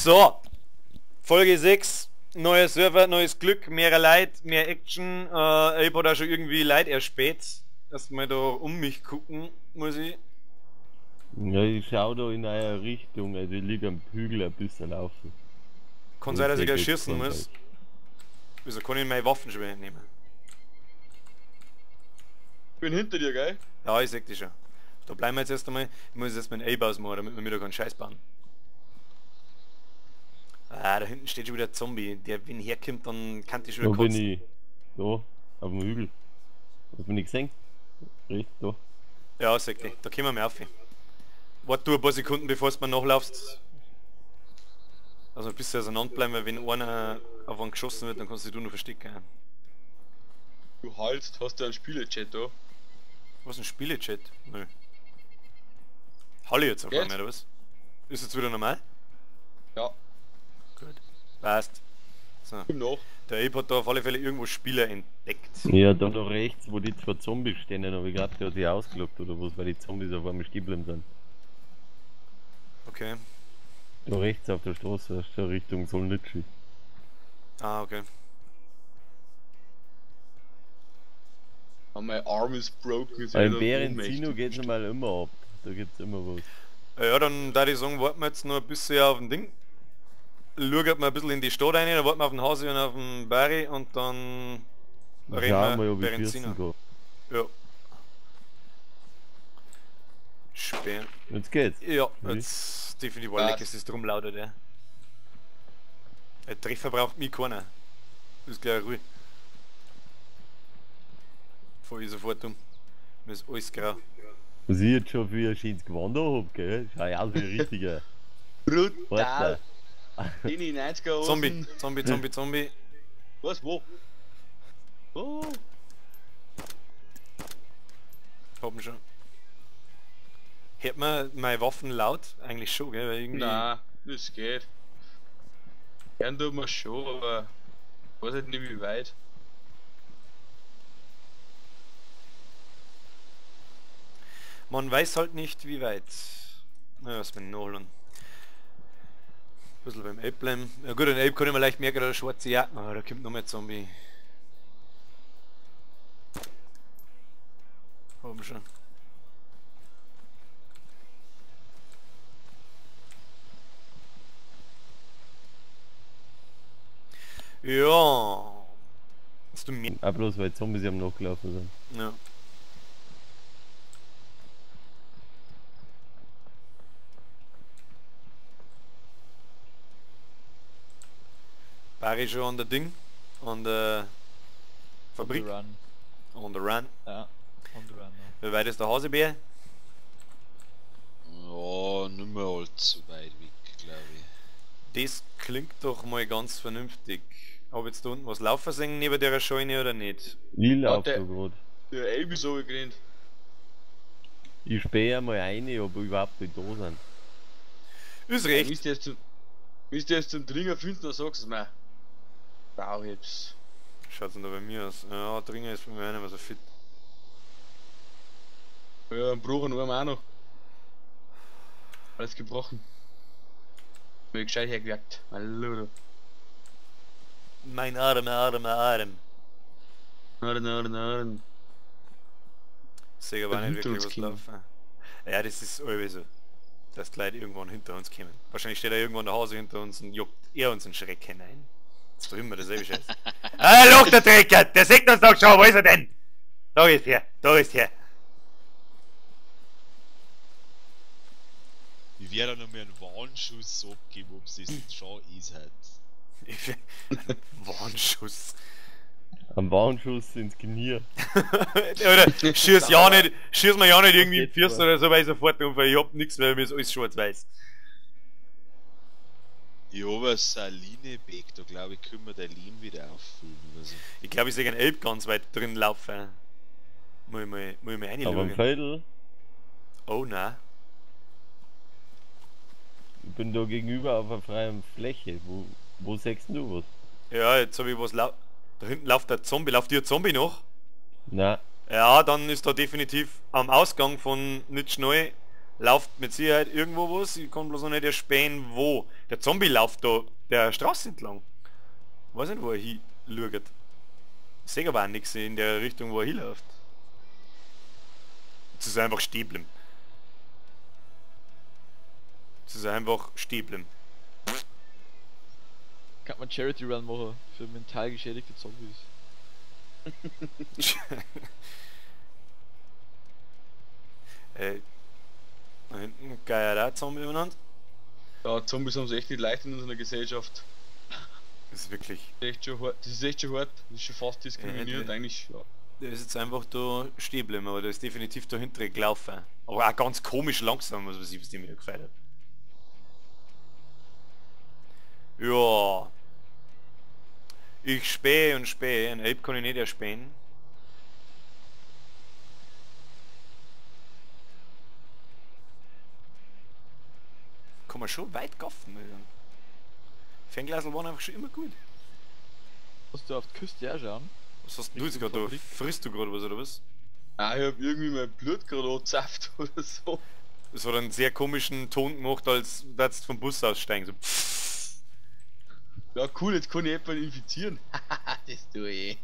So, Folge 6, neuer Server, neues Glück, mehr Leid, mehr Action. Ich hab da schon irgendwie Leid erspät. Erstmal da um mich gucken, muss ich. Ja, ich schau da in eine Richtung, also ich liege am Hügel ein bisschen laufen. Kann sein, dass ich gleich schießen muss. Wieso kann ich meine Waffen schon wieder nehmen? Ich bin hinter dir, gell? Ja, ich seh dich schon. Da bleiben wir jetzt erst einmal. Ich muss jetzt meinen A-Baus machen, damit wir wieder keinen Scheiß bauen. Ah, da hinten steht schon wieder ein Zombie. Der, wenn herkommt, dann kann ich schon wieder kotzen. Da bin ich. Da, auf dem Hügel. Hast du mich gesehen? Richtig, da. Ja, sag ich. Da kommen wir auf. Warte du ein paar Sekunden, bevor du mir nachlaufst. Also ein bisschen auseinander bleiben, weil wenn einer auf einen geschossen wird, dann kannst du noch verstecken. Du haltst, hast du einen Spielechat da? Was, ein Spielechat? Nö. Halle jetzt auf einmal, oder was? Ist jetzt wieder normal? Ja. Gut. Passt. So. Noch. Der Ape hat da auf alle Fälle irgendwo Spieler entdeckt. Ja, da rechts, wo die zwei Zombies stehen, habe ich gerade, der hat sich ausgelockt oder was, weil die Zombies auf einmal stehen geblieben sind. Okay. Da rechts auf der Straße, hast du Richtung Solnitschi. Ah, okay. Oh, mein Arm ist broken. Beim Bärenzino geht's nochmal immer ab. Da gibt's immer was. Ja, dann da ich sagen, warten wir jetzt noch ein bisschen auf den Ding. Schauen wir ein bisschen in die Stadt rein, dann warten wir auf den Hase und auf den Barry und dann reden wir Bärenzino. Ja. Sperren. Jetzt geht's. Ja, jetzt definitiv war lecker, es ist drum lauter der. Der Treffer braucht mich keiner. Das ist gleich ruhig. Fahr ich sofort um. Mir ist alles grau. Was ich jetzt schon für ein schönes Gewand hab, gell? Schau ja aus wie ein richtiger. Brutal! In die 90er Zombie, Zombie, Zombie, Zombie. Was, wo? Oh! Haben schon. Hört man meine Waffen laut? Eigentlich schon, gell? Weil irgendwie... Nein, das geht. Gern tut man schon, aber ich weiß halt nicht wie weit. Man weiß halt nicht wie weit. Naja, was mit Nolan. Ein bisschen beim Ape bleiben. Ja gut, ein Ape kann ich mir leicht merken, da schwarze Jacke. Oh, da kommt noch mehr Zombie. Haben schon. Ja. Hast du mehr? Auch bloß weil Zombies am nachgelaufen sind. Ja. Barry schon an der Ding? An der Fabrik? On the run. Ja, on the run. Ja. Wie weit ist der Hasebär? Ja, nicht mehr allzu weit weg, glaube ich. Das klingt doch mal ganz vernünftig. Hab jetzt da unten was laufen sehen neben der Scheune oder nicht? Ich lauf da grad. Der Elb ist so gerannt. Ich spähe einmal rein, ob wir überhaupt nicht da sind. Ist recht. Wenn du jetzt zum Dringer findest, dann sagst du es mir. Wow, jetzt. Schaut's denn da bei mir aus? Ja, Dringer ist bei mir auch nicht mehr so fit. Ja, einen Bruch und auch noch. Alles gebrochen. Mir gescheit hergewirkt. Hallo. Mein Arm, Arm, Arm. Arm. Sehe aber nicht wirklich was laufen. Ja, das ist irgendwie so. Dass die Leute irgendwann hinter uns kommen. Wahrscheinlich steht er irgendwann der Hase hinter uns und juckt er uns einen Schreck hinein. Das ist doch immer dasselbe Scheiß. Hallo, der Trecker! Der sieht uns doch schon! Wo ist er denn? Da ist er! Da ist er! Ich werde noch mal einen Warnschuss abgeben, ob es das schon ist halt. Warnschuss. Ein Warnschuss ins Knie. Oder schieß mir ja nicht irgendwie in die Füße oder so, weil ich sofort umfall. Ich hab nix, weil mir ist alles schwarz-weiß. Ich habe eine Saline-Beck, da glaube ich, können wir den Lean wieder auffüllen oder so. Ich glaube, ich sehe einen Elb ganz weit drin laufen. Muss ich mal reinschauen. Aber ein Viertel. Oh nein. Ich bin da gegenüber auf einer freien Fläche. Wo siehst du was? Ja, jetzt habe ich was da hinten läuft der Zombie. Lauft dir Zombie noch? Nein. Ja, dann ist da definitiv am Ausgang von nicht schnell Lauft mit Sicherheit irgendwo was, ich kann bloß noch nicht erspähen, wo. Der Zombie läuft da der Straße entlang. Weiß nicht, wo er hinschaut. Ich sehe aber auch nichts in der Richtung, wo er hinläuft. Es ist einfach stehen bleiben. Es ist einfach stehen bleiben. Kann man Charity Run machen für mental geschädigte Zombies. Da hinten geil auch Zombie übereinander. Ja, Zombies haben es echt nicht leicht in unserer Gesellschaft. Das ist wirklich. Das ist echt schon hart. Das ist echt schon hart. Das ist schon fast diskriminiert, Ja, eigentlich. Ja. Der ist jetzt einfach da stehen geblieben, aber der ist definitiv dahinter gelaufen. Aber auch ganz komisch langsam, was die mir gefällt hat. Ja. Ich spähe und spähe. Ein Elb kann ich nicht erspähen. Kann man schon weit gaffen, muss ich sagen. Fernglasel waren einfach schon immer gut. Hast du auf die Küste auch schauen? Was hast denn du jetzt gerade da? Frisst du gerade was oder was? Ah, ich hab irgendwie mein Blut gerade angezapft oder so. Das hat einen sehr komischen Ton gemacht, als würdest du vom Bus aussteigen. So. Ja cool, jetzt kann ich jemanden infizieren. Das tue ich.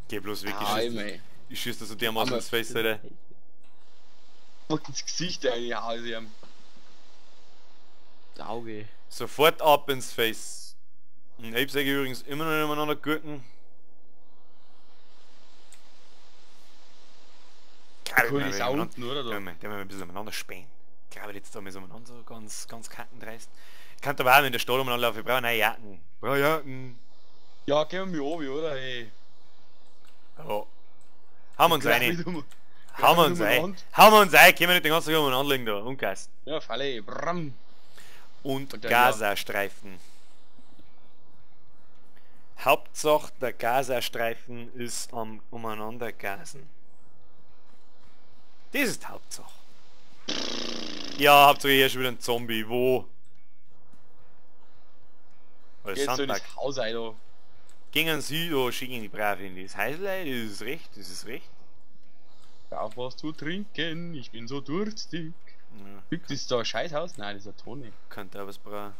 Geh bloß weg, ich schieß da so dermaßen ins Face, Alter. Und ins Gesicht eigentlich hauen sie Das Auge. Sofort ab ins Face. Und ich sage übrigens immer noch nebeneinander gurken. Cool, ist auch unten, oder? Der wir ein bisschen umeinander spähen. Ich glaube jetzt da mal so umeinander so ganz kackendreist. Ich kann aber auch, wenn der Stahl umeinander laufen, ich brauche neue Jacken. Brauche Jacken. Ja, gehen wir mich oben, oder? Hey. Ja. Haben wir uns eine. Haben wir uns ein. Hand. Haben wir uns ein. Können wir nicht den ganzen Tag umeinander liegen da. Umgeist. Ja, Falle. Bram. Und dann Gazastreifen. Hauptsache der Gazastreifen ist am Umeinandergasen. Das ist Hauptsache. Ja, Hauptsache hier ist schon wieder ein Zombie. Wo? Oder Jetzt so Sandberg. ins Haus ein, da. Gingen Sie da, schicken die brav in das Häuslein, das ist recht, das ist recht. Darf was zu trinken, ich bin so durstig. Ja, Ist da ein Scheißhaus? Nein, das ist ein Toni. könnte auch was brauchen.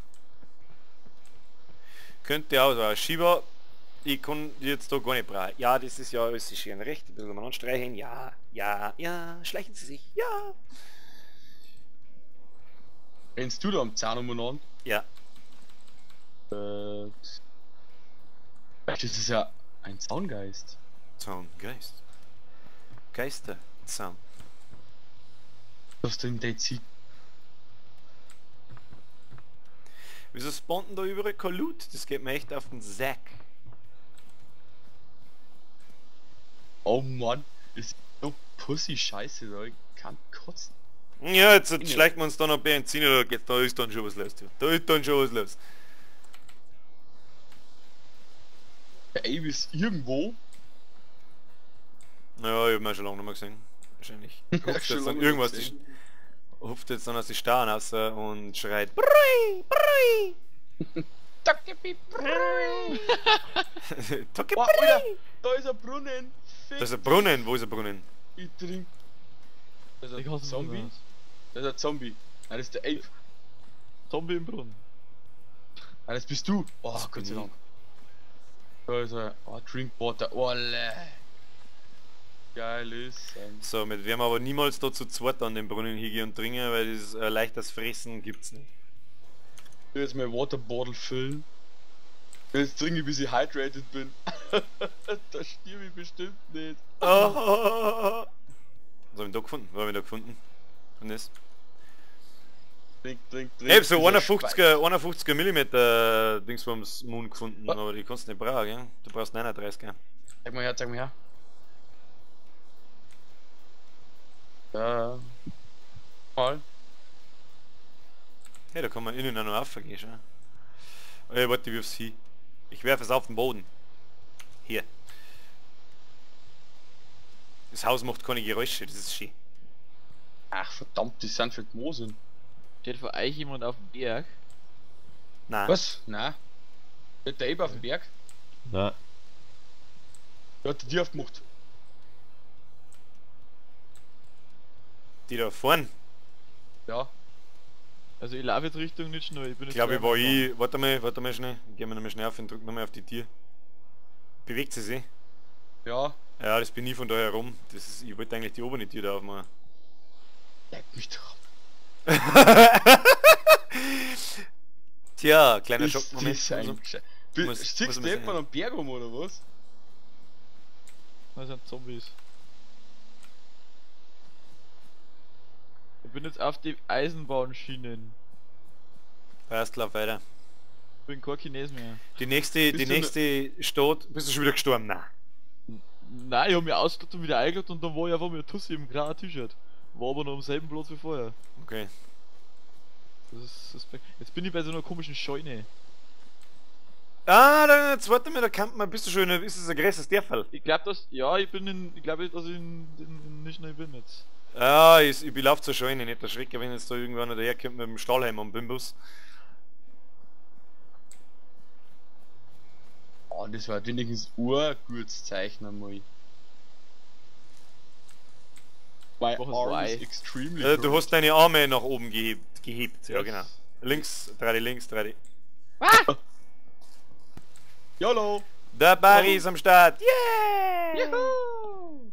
Könnte auch so ein Schieber. Ich kann jetzt da gar nicht brauchen. Ja, das ist ja alles schön recht. Ein bisschen mal anstreichen. Ja, ja, ja. Schleichen Sie sich. Ja. Rennst du da am Zahn umeinander? Ja. Das ist ja ein Zaungeist. Zaun, Geist. Geister. Zaun. Was du in der Zeit? Wieso spawnt denn da überall kein Loot? Das geht mir echt auf den Sack. Oh Mann, das ist so Pussy-Scheiße, da ich kann kotzen. Ja, jetzt schleicht man uns dann noch Benzin, oder geht's, da ist dann schon was los. Da ist dann schon was los. Der Abe ist irgendwo. Naja, ich hab ihn schon lange nicht mehr gesehen. Wahrscheinlich. Ja, Hupft schon jetzt dann lange irgendwas, nicht gesehen. hupft jetzt dann aus den Starren raus und schreit Brui, Brui. Tocke Boah, Brui. Alter, da ist ein Brunnen. Da ist ein Brunnen, wo ist ein Brunnen? Ich trink. Das ist Ich ein hasse Zombie. sowas. Das ist ein Zombie. Nein, das ist der Ape. Zombie im Brunnen. Nein, das bist du. Oh, Das Gott bin sei ich. Dank. Da ist er. Oh, Drink Water. Oh, geil ist. So, mit wem aber niemals da zu zweit an den Brunnen hingehen und trinken, weil das leichtes Fressen gibt's nicht. Ich will jetzt mein Waterbottle füllen. Jetzt trinke ich, bis ich hydrated bin. Da stirb ich bestimmt nicht. Was hab ich da gefunden? Wo hab ich da gefunden? Und das? Trink. Ich hab so Dieser 51er mm Dingsbums Moon gefunden, Was? aber die kannst du nicht brauchen, gell? Du brauchst 39er. Zeig mal her. Ja. Mal. Hey, da kann man innen auch noch aufgehen, schau. Ey, warte, ich wirf's hin. Ich werfe es auf den Boden. Hier. Das Haus macht keine Geräusche, das ist schön. Ach verdammt, die sind für die Moosen. Steht vor euch jemand auf dem Berg? Nein. Was? Nein. Steht der Abe auf dem Berg? Na, Der hat die Tür aufgemacht. Die da vorne. Ja. Also ich laufe jetzt Richtung nicht schnell, ich bin Ich jetzt glaube, zweimal warte mal schnell. Gehen wir nochmal schnell auf und drücken nochmal auf die Tür. Bewegt sie sich? Ja. Ja, das bin ich von da herum. Das ist, ich wollte eigentlich die obere Tür da aufmachen. Leck mich doch. Tja, kleiner Ist Schockmoment. das ein Scheiß. Siehst du man etwa am Berg um oder was? Das sind Zombies. Ich bin jetzt auf die Eisenbahnschienen. Passt, lauf weiter. Ich bin kein Chines mehr. Die nächste Stadt, bist du schon wieder gestorben? Nein. Nein, ich hab mich ausgelegt und wieder eingeloggt und dann war ich einfach mit Tussi im grauen T-Shirt. War aber noch am selben Platz wie vorher. Okay. Das ist suspekt. Jetzt bin ich bei so einer komischen Scheune. Ah, jetzt warte mal, da kann man, bist du schon, ist das ein größeres Dörfel? Ich glaube, dass. Ja, ich glaube, dass ich nicht schnell bin jetzt. Ja, ich lauf zur Scheune, nicht erschrecken, wenn jetzt da irgendwann daherkommt mit dem Stahlhelm am Bimbus. Oh, das war wenigstens urgutes Zeichen einmal. My Mach es arm frei. is extremely Du good. hast deine Arme nach oben gehebt, ja Yes. genau. Links, drei die. YOLO! Der Barry ist am Start, yeah! Juhu!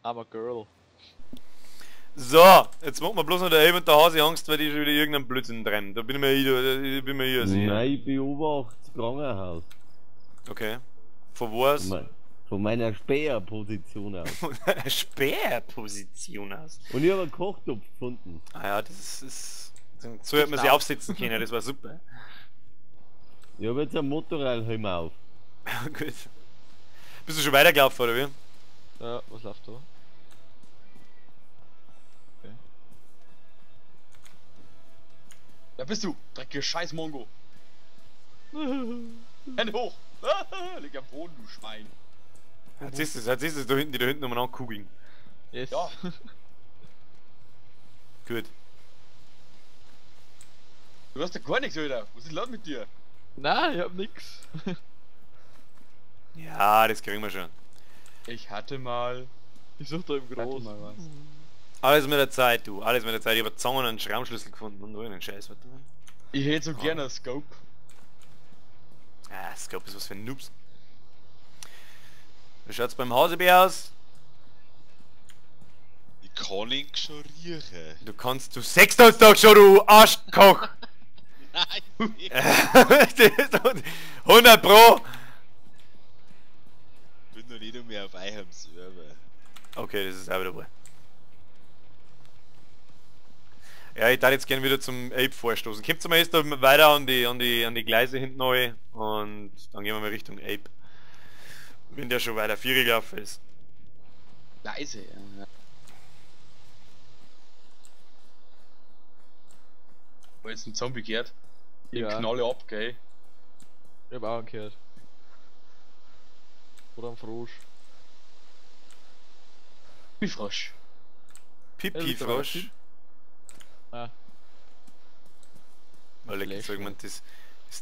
I'm a girl. So, jetzt macht mir bloß noch der Elb und der Hase Angst, weil die schon wieder irgendeinen Blödsinn treiben. Da bin ich mir hier sicher. Nein, ich beobachte das Krankenhaus. Okay. Von was? Von meiner Speerposition aus. Von einer Speerposition aus. Und ich habe einen Kochtopf gefunden. Ah ja, das ist... So hätte man sich aufsetzen können, das war super. Ich habe jetzt einen Motorradhelm auf. Gut. Bist du schon weitergelaufen, oder wie? Ja, was läuft da? Da bist du, dreckiger Scheiß Mongo. Hände hoch. Leg am Boden, du Schwein. Jetzt siehst du es, da hinten, die da hinten umeinander kugeln. Yes. Ja. Gut. Du hast ja gar nichts, Alter. Was ist los mit dir? Nein, ich hab nix. Ja, das kriegen wir schon. Ich hatte mal... Ich such da im Groß. mal was. Alles mit der Zeit, du. Alles mit der Zeit. Ich habe Zangen und einen Schraubschlüssel gefunden und einen Scheiß. Warte mal. Ich hätte so gerne einen Scope. Ah, Scope ist was für Noobs. Wie schaut's beim Hausebär aus? Ich kann ihn schon riechen. Du sechst uns doch schon, du Arschkoch! Nein, ich 100 Pro! bin noch nicht mehr auf eurem Server. Okay, das ist auch wieder wohl. Ja, ich darf jetzt gerne wieder zum Ape vorstoßen. Kommt mal jetzt da weiter an die Gleise hinten rein und dann gehen wir mal Richtung Ape. Wenn der schon weiter 4 gelaufen ist. Leise, ja. Wo jetzt ein Zombie gehört? Den Ja. knalle ab, gell? Ich hab auch einen gehört. Oder ein Frosch. Wie Frosch. Pipi-Frosch. Ah, Weil ich sag mal, das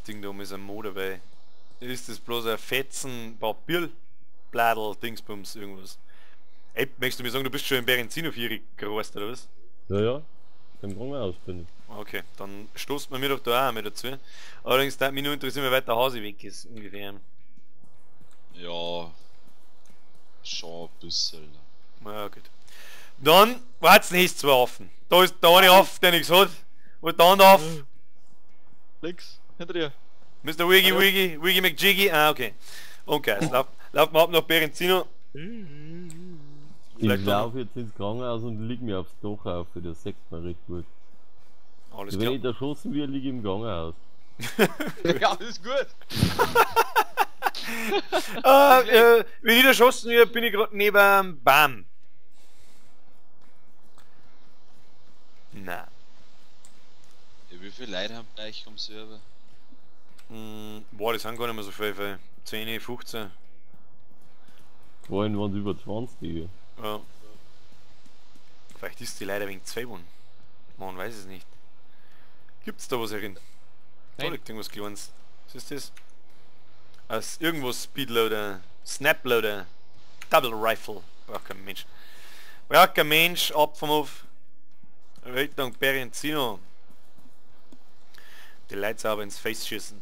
Ding da oben ist ein Mode, weil ist das bloß ein Fetzen, Papierbladel, Dingsbums, irgendwas. Ey, möchtest du mir sagen, du bist schon in Berenzino 4 gerost, oder was? Ja, ja. Beim Krankenhaus bin ich. Okay, dann stoßt man mir doch da auch mit dazu. Allerdings darf mich nur interessieren, wie weit der Hase weg ist, ungefähr. Ja, schon ein bisschen. Ja, gut. Dann wart's nächstes zwei offen. Da ist der eine auf, der nichts hat. Und der andere auf. links, hinter dir. Mr. Wiggy McJiggy. Ah, okay. Okay, jetzt laufen wir ab nach Berenzino. Ich Vielleicht laufe jetzt ins Krankenhaus und lieg mir aufs Dach auf, das sagt man recht gut. Alles Wenn klar. ich erschossen werde, liege ich im Krankenhaus. Ja, das ist gut. Wenn ich erschossen werde, bin ich gerade neben Bam. Na. Ja, wie viele Leute haben bei euch am Server? Boah, das sind gar nicht mehr so viel. 10, 15. Vorhin waren es über 20. Ja. Vielleicht ist die leider wegen 2 geworden. Man weiß es nicht. Gibt's da was herin? Da Nein. liegt irgendwas Kleines. Was ist das? Als irgendwo Speedloader, Snaploader, Double Rifle. Braucht kein Mensch. Braucht kein Mensch, ab vom Hof. Richtung Berenzino. Die Leute aber ins Face schießen.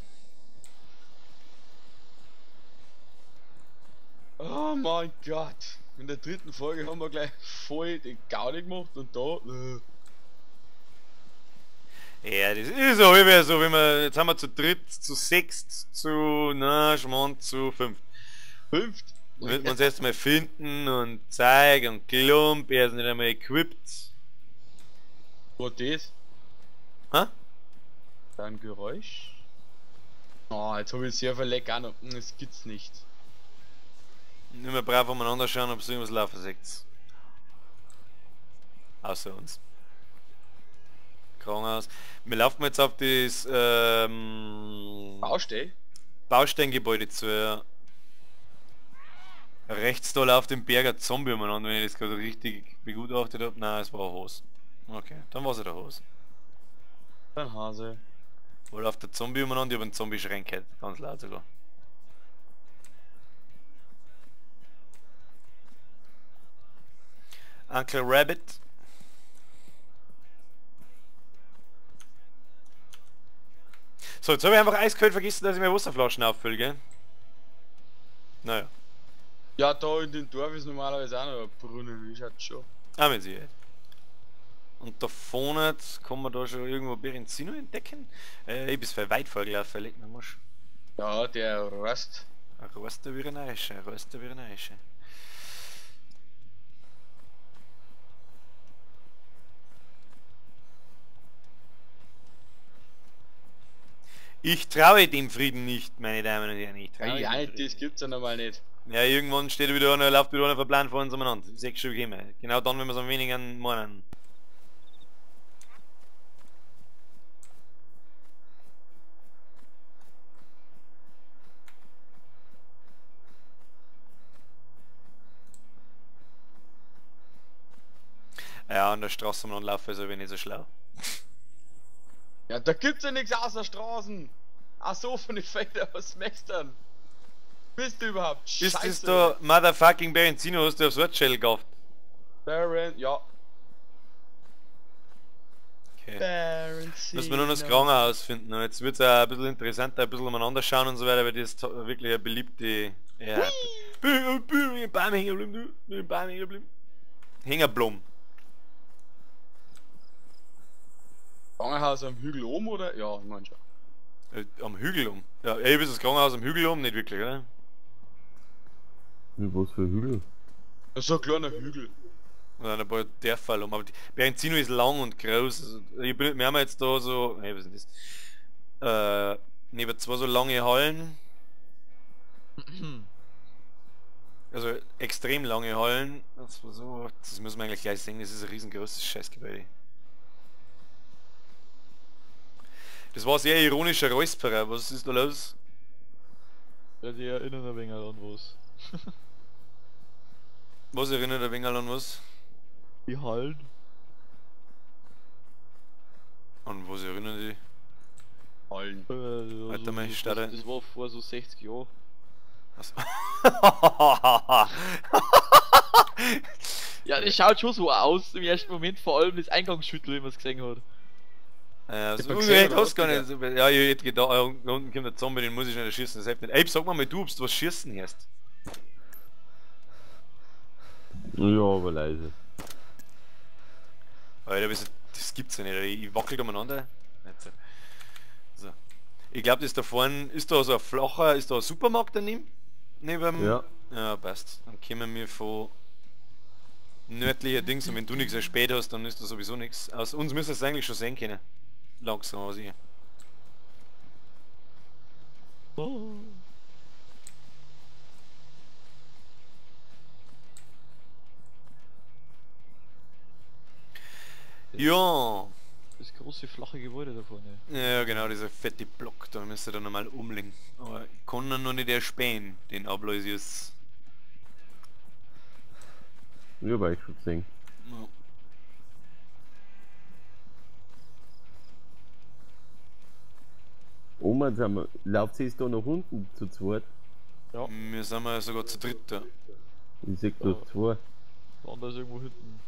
Oh mein Gott. In der dritten Folge haben wir gleich voll die Gaudi gemacht und da... Ja, das ist so, wie so, wenn wir, jetzt haben wir zu dritt, zu sechst, zu, na, Schmand, zu fünft. Fünft? Wird man uns erstmal finden und zeigen und klump, er ist nicht einmal equipped. Was das? Hä? Ein Geräusch? Oh, jetzt habe ich sehr viel Leck auch noch. Das gibt's nicht. Nicht mehr brav umeinander schauen, ob es irgendwas laufen seht. Außer uns. Krankenhaus. Wir laufen jetzt auf das Bausteingebäude zu. Ja. Rechts da läuft den Berger Zombie umeinander, wenn ich das gerade richtig begutachtet habe. Nein, es war ein Hase. Okay, dann war es der Hase. Ein Hase. Wo läuft der Zombie umeinander? Ich habe einen Zombie-Schrank gehört, ganz laut sogar. Uncle Rabbit. So, jetzt habe ich einfach eiskalt vergessen, dass ich mir Wasserflaschen auffülle, gell? Naja. Ja, da in dem Dorf ist normalerweise auch noch ein Brunnen, wie schaut's schon. Ah, mit Sicherheit. Und da vorne kann man da schon irgendwo Berenzino entdecken. Ich bin für weit vorgelaufen, leg mir Marsch. Ja, der Rost. Ein Roster wie ein Eische, ein Roster wie ein Eische. Ich traue dem Frieden nicht, meine Damen und Herren. Ich traue Ja, dem nicht, Frieden. das gibt's ja normal nicht. Ja, irgendwann steht wieder einer, läuft wieder einer verplant vor uns umeinander. 6 Stück immer. Genau dann, wenn wir es am wenigsten meinen. Ja, an der Straße umeinander laufen ist aber nicht so schlau. Ja, da gibt's ja nichts außer Straßen. Ach so, von den Feldern aus Mextern. Bist du überhaupt? Ist das Scheiße. da Motherfucking Berenzino, hast du aufs Wortschell gekauft? Baron, ja. Okay. Berenzino. Müssen wir nur noch das Krankenhaus finden. Und jetzt wird es auch ein bisschen interessanter, ein bisschen umeinander schauen und so weiter, weil das ist wirklich eine beliebte... Ja. Beim hängen geblieben, du. Beim hängen geblieben. Hängerblom. Krankenhaus am Hügel oben oder? Ja, ich mein schon. Am Hügel um. Ja, ey, ist das Krankenhaus am Hügel um? Nicht wirklich, oder? Was für Hügel? Das ist so ein kleiner Hügel. Oder ein paar Dörfer um. Aber Berenzino ist lang und groß. Also, wir haben jetzt da so... Hey, was ist das? Neben zwei so lange Hallen. Also extrem lange Hallen. Das war so... Das muss man eigentlich gleich sehen. Das ist ein riesengroßes Scheißgebäude. Das war sehr ironischer Räusperer. Was ist da los? Ja, die erinnern ein wenig an was. Was erinnert ein wenig an was? Die Hallen. An was erinnern die? Hallen. Alter, mein Starter. Das war vor so 60 Jahren. Was? Ja, das schaut schon so aus im ersten Moment, vor allem das Eingangsschüttel, wie man es gesehen hat. Ja, so man ich gesehen, hätte oder das was, gar nicht. So, ja, ich hätte gedacht, da unten kommt der Zombie, den muss ich nicht erschießen, das hilft nicht. Ey, sag mal, du, ob du was schießen hast. Ja, aber leise. Alter, das gibt's ja nicht, ich wackel umeinander. So. Ich glaube, das da vorne, ist da so ein flacher, ist da ein Supermarkt daneben? Neben? Ja. Ja, passt. Dann kommen wir von nördlicher Dings und wenn du nichts erspäht hast, dann ist da sowieso nichts. Aus uns müssen es eigentlich schon sehen können. Langsam aus hier. Oh. Ja. Das große flache Gebäude da vorne. Ja genau, dieser fette Block, da müsste dann nochmal umlegen. Aber ich kann ihn noch nicht erspähen, den Abloisius. Ja, aber ich schon gesehen. Ja. Oma, jetzt haben wir, lauft sie da nach unten zu zweit? Wir sind ja sogar zu dritt da. Ich seh da zwei. Der andere ist irgendwo hinten.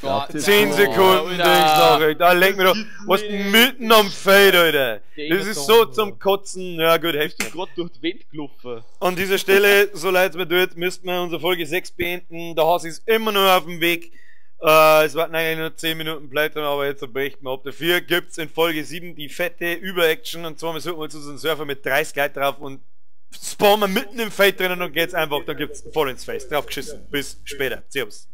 Ja, 10 Oh, Sekunden Alter. Dingsnachricht, da lenk mir doch. Was Nee. denn mitten am Feld, Alter? Der Das ist Song, so Alter. zum Kotzen. Ja gut, Bist du heftig. gerade durch die Wand gelaufen? An dieser Stelle, so leid es mir tut, müssten wir unsere Folge 6 beenden. Der Hase ist immer noch auf dem Weg. Es warten eigentlich nur 10 Minuten Pleite, aber jetzt berichten wir ab. Dafür gibt es in Folge 7 die fette Über-Action. Und zwar suchen wir uns unseren Surfer mit 30 Leuten drauf und spawnen mitten im Feld drinnen und geht's einfach, dann gibt's voll ins Face. Drauf geschissen. Bis später. Servus.